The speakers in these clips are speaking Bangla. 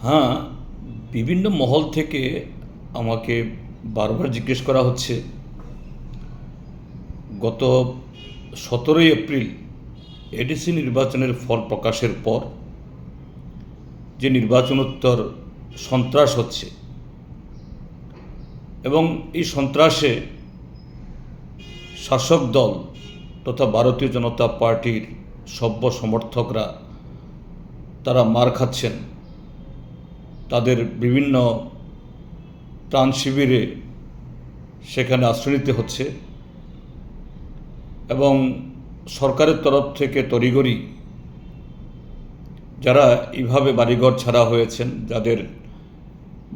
হ্যাঁ, বিভিন্ন মহল থেকে আমাকে বারবার জিজ্ঞেস করা হচ্ছে, গত 17 এপ্রিল এডিসি নির্বাচনের ফল প্রকাশের পর যে নির্বাচনোত্তর সন্ত্রাস হচ্ছে এবং এই সন্ত্রাসে শাসক দল তথা ভারতীয় জনতা পার্টির সভ্য সমর্থকরা তারা মার খাচ্ছেন, তাদের বিভিন্ন ত্রাণ শিবিরে সেখানে আশ্রয় নিতে হচ্ছে এবং সরকারের তরফ থেকে তড়িঘড়ি যারা এইভাবে বাড়িঘর ছাড়া হয়েছেন, যাদের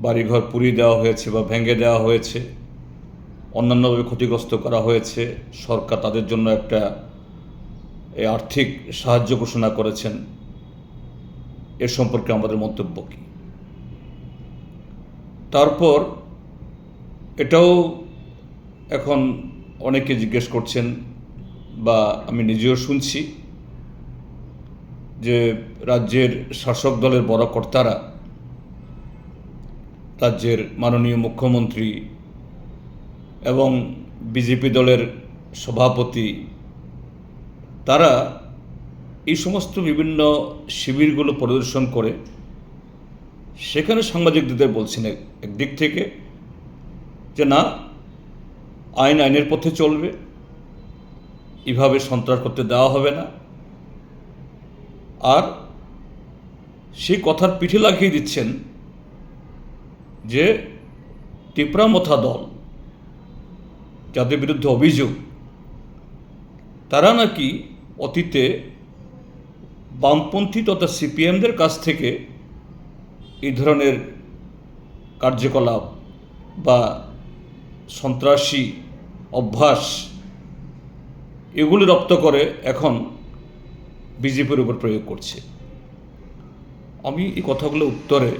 বাড়িঘর পুড়িয়ে দেওয়া হয়েছে বা ভেঙে দেওয়া হয়েছে, অন্যান্যভাবে ক্ষতিগ্রস্ত করা হয়েছে, সরকার তাদের জন্য একটা আর্থিক সাহায্য ঘোষণা করেছেন। এ সম্পর্কে আমাদের মন্তব্য কী? তারপর এটাও এখন অনেকে জিজ্ঞেস করছেন বা আমি নিজেও শুনছি যে রাজ্যের শাসক দলের বড় কর্তারা, রাজ্যের মাননীয় মুখ্যমন্ত্রী এবং বিজেপি দলের সভাপতি, তারা এই সমস্ত বিভিন্ন শিবিরগুলো পরিদর্শন করে সেখানে সাংবাদিকদের বলছেন একদিক থেকে যে না, আইনের পথে চলবে, এভাবে সন্ত্রাস করতে দেওয়া হবে না। আর সেই কথার পিঠে লাগিয়ে দিচ্ছেন যে টিপরামথা দল, যাদের বিরুদ্ধে অভিযোগ, তারা নাকি অতীতে বামপন্থী তথা সিপিএমদের কাছ থেকে এই ধরনের কার্যকলাপ বা সন্ত্রাসী অভ্যাস এগুলি রপ্ত করে এখন বিজেপির উপর প্রয়োগ করছে। আমি এই কথাগুলো উত্তরে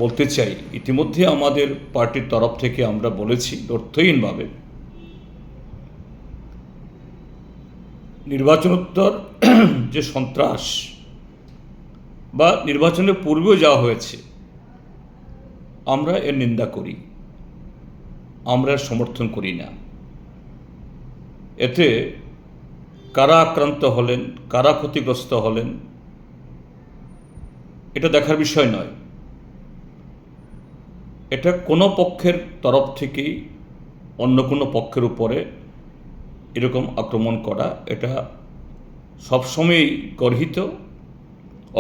বলতে চাই, ইতিমধ্যে আমাদের পার্টির তরফ থেকে আমরা বলেছি অর্থহীনভাবে নির্বাচনোত্তর যে সন্ত্রাস বা নির্বাচনের পূর্বেও যাওয়া হয়েছে, আমরা এর নিন্দা করি, আমরা এর সমর্থন করি না। এতে কারা আক্রান্ত হলেন, কারা ক্ষতিগ্রস্ত হলেন, এটা দেখার বিষয় নয়। এটা কোনো পক্ষের তরফ থেকেই অন্য কোনো পক্ষের উপরে এরকম আক্রমণ করা, এটা সবসময়ই গর্হিত,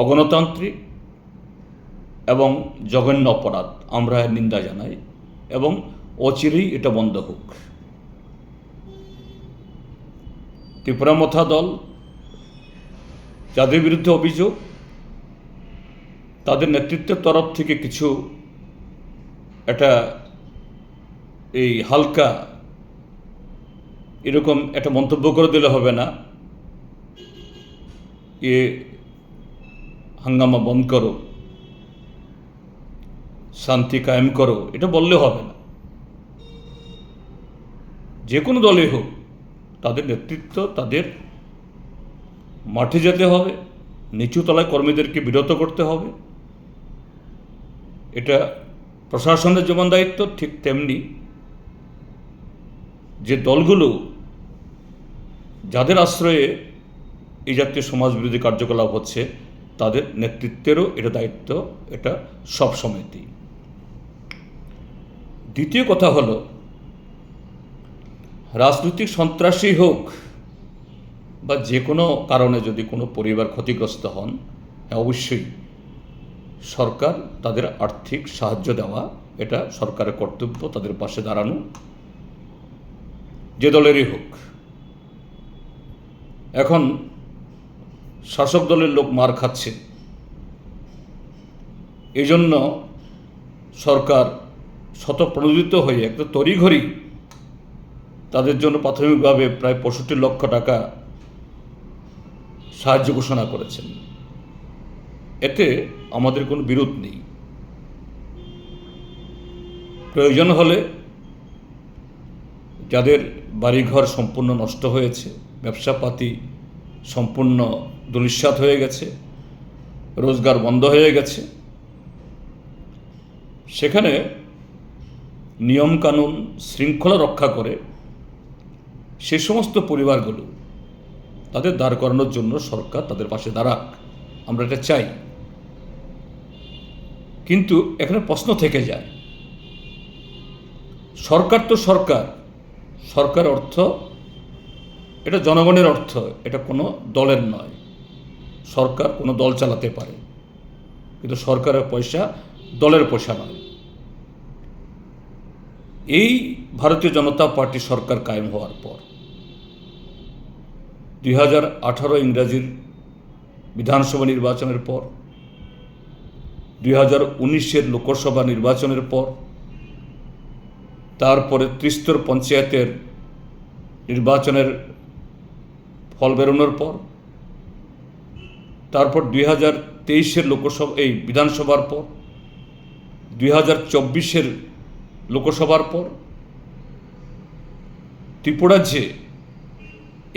অগণতান্ত্রিক এবং জঘন্য অপরাধ। আমরা এর নিন্দা জানাই এবং অচিরেই এটা বন্ধ হোক। ত্রিপুরামথা দল, যাদের বিরুদ্ধে অভিযোগ, তাদের নেতৃত্বের তরফ থেকে কিছু একটা এই হালকা এরকম একটা মন্তব্য করে দিলে হবে না, এ হাঙ্গামা বন্ধ করো, শান্তি কায়েম করো, এটা বললে হবে না। যে কোনো দলে হোক, তাদের নেতৃত্ব, তাদের মাঠে যেতে হবে, নিচু তলায় কর্মীদেরকে বিরত করতে হবে। এটা প্রশাসনের যেমন দায়িত্ব, ঠিক তেমনি যে দলগুলো যাদের আশ্রয়ে এই জাতীয় সমাজবিরোধী কার্যকলাপ হচ্ছে, তাদের নেতৃত্বেরও এটা দায়িত্ব, এটা সব সময়তেই। দ্বিতীয় কথা হলো, রাজনৈতিক সন্ত্রাসী হোক বা যে কোনো কারণে যদি কোনো পরিবার ক্ষতিগ্রস্ত হন, হ্যাঁ অবশ্যই সরকার তাদের আর্থিক সাহায্য দেওয়া, এটা সরকারের কর্তব্য, তাদের পাশে দাঁড়ানো, যে দলেরই হোক। এখন শাসক দলের লোক মার খাচ্ছে, এই জন্য সরকার স্বতঃপ্রণোদিত হয়ে একটা তড়িঘড়ি তাদের জন্য প্রাথমিকভাবে প্রায় 65 লক্ষ টাকা সাহায্য ঘোষণা করেছেন। এতে আমাদের কোনো বিরোধ নেই। প্রয়োজন হলে যাদের বাড়িঘর সম্পূর্ণ নষ্ট হয়েছে, ব্যবসাপাতি সম্পূর্ণ ধূলিসাৎ হয়ে গেছে, রোজগার বন্ধ হয়ে গেছে। সেখানে নিয়মকানুন শৃঙ্খলা রক্ষা করে সে সমস্ত পরিবারগুলো তাদের দাঁড় করানোর জন্য সরকার তাদের পাশে দাঁড়াক, আমরা এটা চাই। কিন্তু এখানে প্রশ্ন থেকে যায়, সরকার তো সরকার, সরকার অর্থ এটা জনগণের অর্থ, এটা কোনো দলের নয়। সরকার কোনো দল চালাতে পারে, কিন্তু সরকারের পয়সা দলের পয়সা নয়। এই ভারতীয় জনতা পার্টি সরকার কায়েম হওয়ার পর 2018 ইংরাজির বিধানসভা নির্বাচনের পর, 2019 লোকসভা নির্বাচনের পর, তারপরে ত্রিস্তর পঞ্চায়েতের নির্বাচনের ফল বেরোনোর পর, তারপর 2023 লোকসভা বিধানসভার পর, 2024 লোকসভার পর ত্রিপুরাজ্যে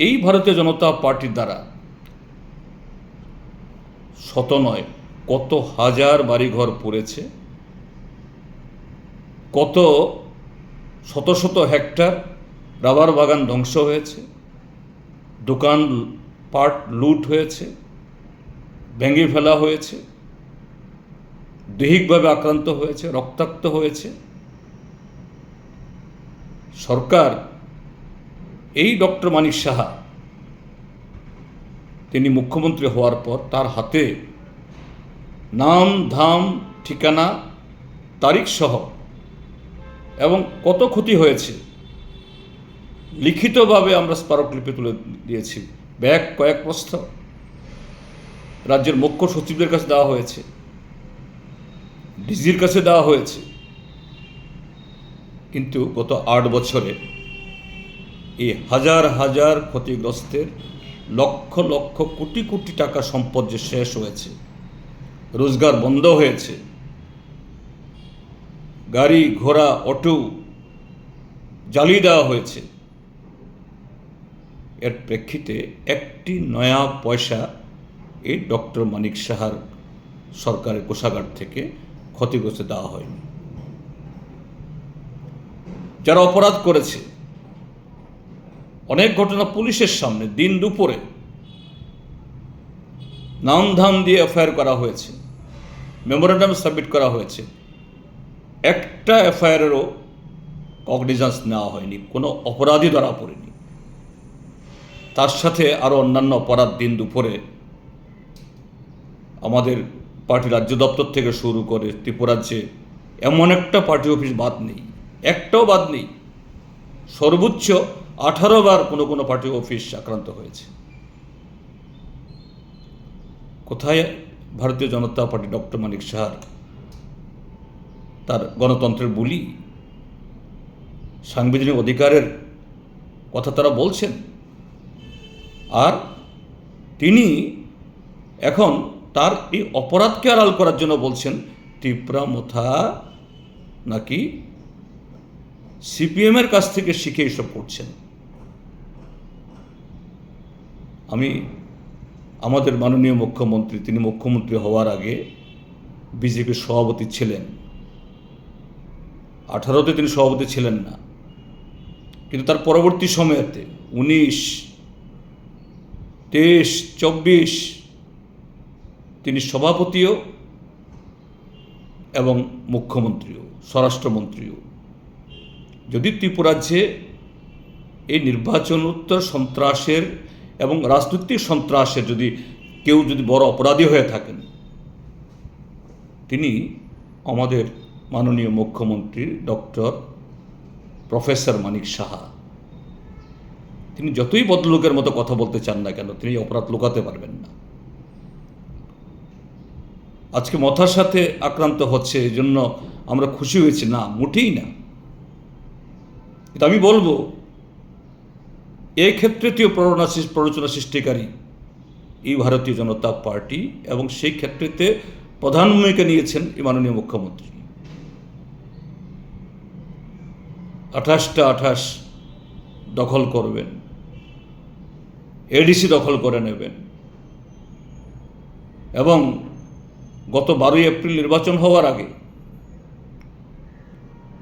এই ভারতীয় জনতা পার্টির দ্বারা শত নয় কত হাজার বাড়িঘর পড়েছে, কত শত শত হেক্টর রাবার বাগান ধ্বংস হয়েছে, দোকান পাট লুট হয়েছে, ভেঙে ফেলা হয়েছে, দৈহিকভাবে আক্রান্ত হয়েছে, রক্তাক্ত হয়েছে। সরকার এই ডক্টর মানিক সাহা তিনি মুখ্যমন্ত্রী হওয়ার পর তার হাতে নাম ধাম ঠিকানা তারিখ সহ এবং কত ক্ষতি হয়েছে লিখিতভাবে আমরা স্মারকলিপি তুলে দিয়েছি। ব্যাগ কয়েক বস্তা রাজ্যের মুখ্য সচিবদের কাছে দেওয়া হয়েছে, ডিজির কাছে দেওয়া হয়েছে। কিন্তু গত 8 বছরে এই হাজার হাজার ক্ষতিগ্রস্তের লক্ষ লক্ষ কোটি কোটি টাকা সম্পদ যে শেষ হয়েছে, রোজগার বন্ধ হয়েছে, গাড়ি ঘোড়া অটো জ্বালিয়ে দেওয়া হয়েছে, এর প্রেক্ষিতে একটি নয়া পয়সা এই ডক্টর মানিক সাহার সরকারের কোষাগার থেকে ক্ষতিগ্রস্ত দেওয়া হয়নি। যারা অপরাধ করেছে, অনেক ঘটনা পুলিশের সামনে দিন দুপুরে নাম ধাম দিয়ে এফআইআর করা হয়েছে, মেমোরেন্ডাম সাবমিট করা হয়েছে, একটা এফআইআরেরও কগনিজেন্স নেওয়া হয়নি, কোনো অপরাধী ধরা পড়েনি। তার সাথে আরও অন্যান্য অপরাধ দিন দুপুরে আমাদের পার্টি রাজ্য দপ্তর থেকে শুরু করে ত্রিপুরাজ্যে এমন একটা পার্টি অফিস বাদ নেই, একটাও বাদ নেই। সর্বোচ্চ 18 বার কোনো কোনো পার্টি অফিস আক্রান্ত হয়েছে। কোথায় ভারতীয় জনতা পার্টি ডক্টর মানিক সাহার তার গণতন্ত্রের বুলি, সাংবিধানিক অধিকারের কথা তারা বলছেন? আর তিনি এখন তার এই অপরাধকে আড়াল করার জন্য বলছেন ত্রিপুরা মথা নাকি সিপিএমের কাছ থেকে শিখে এসব করছেন। আমি আমাদের মাননীয় মুখ্যমন্ত্রী, তিনি মুখ্যমন্ত্রী হওয়ার আগে বিজেপির সভাপতি ছিলেন। 18তে তিনি সভাপতি ছিলেন না, কিন্তু তার পরবর্তী সময়েতে 19, 23, 24 তিনি সভাপতিও এবং মুখ্যমন্ত্রীও, স্বরাষ্ট্রমন্ত্রীও। যদি ত্রিপুরাজ্যে এই নির্বাচনোত্তর সন্ত্রাসের এবং রাজনৈতিক সন্ত্রাসের কেউ যদি বড় অপরাধী হয়ে থাকেন, তিনি আমাদের মাননীয় মুখ্যমন্ত্রী ডক্টর প্রফেসর মানিক সাহা। তিনি যতই বদলোকের মতো কথা বলতে চান না কেন, তিনি অপরাধ লুকাতে পারবেন না। আজকে মথার সাথে আক্রান্ত হচ্ছে, এই জন্য আমরা খুশি হয়েছি না, মোটেই না। কিন্তু আমি বলবো এই ক্ষেত্রেতেও প্ররোচনা সৃষ্টিকারী এই ভারতীয় জনতা পার্টি, এবং সেই ক্ষেত্রেতে প্রধান ভূমিকা নিয়েছেন এই মাননীয় মুখ্যমন্ত্রী। 28টা 28 দখল করবেন, এডিসি দখল করে নেবেন এবং গত 12 এপ্রিল নির্বাচন হওয়ার আগে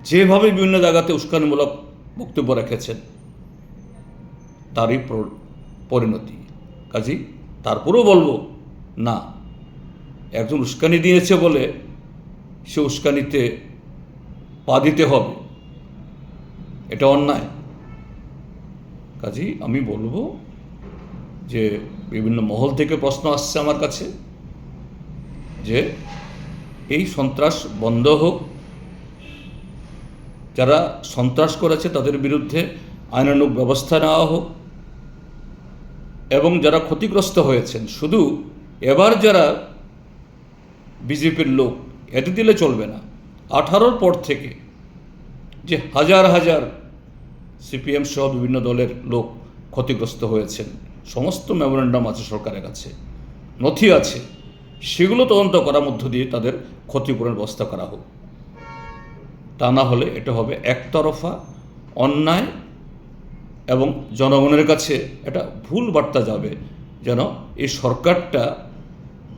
যেভাবে বিভিন্ন জায়গাতে উস্কানিমূলক বক্তব্য রেখেছেন তারই পরিণতি। কাজেই তারপরেও বলবো না, একজন উস্কানি দিয়েছে বলে সে উস্কানিতে পা দিতে হবে, এটা অন্যায়। কাজেই আমি বলবো যে বিভিন্ন মহল থেকে প্রশ্ন আসছে আমার কাছে যে এই সন্ত্রাস বন্ধ হোক, যারা সন্ত্রাস করেছে তাদের বিরুদ্ধে আইনানুগ ব্যবস্থা নেওয়া হোক, এবং যারা ক্ষতিগ্রস্ত হয়েছেন, শুধু এবার যারা বিজেপির লোক এতে দিলে চলবে না, 18-র পর থেকে যে হাজার হাজার সিপিএম সহ বিভিন্ন দলের লোক ক্ষতিগ্রস্ত হয়েছেন, সমস্ত মেমোরেন্ডাম আছে সরকারের কাছে, নথি আছে, সেগুলো তদন্ত করার মধ্য দিয়ে তাদের ক্ষতিপূরণের ব্যবস্থা করা হোক। তা না হলে এটা হবে একতরফা অন্যায়, এবং জনগণের কাছে এটা ভুল বার্তা যাবে যেন এই সরকারটা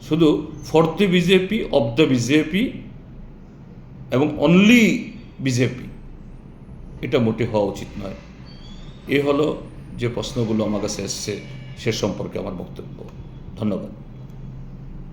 শুধু for the BJP, of the BJP এবং অনলি বিজেপি, এটা মোটে হওয়া উচিত নয়। এ হলো যে প্রশ্নগুলো আমার কাছে এসছে সে সম্পর্কে আমার বক্তব্য। ধন্যবাদ।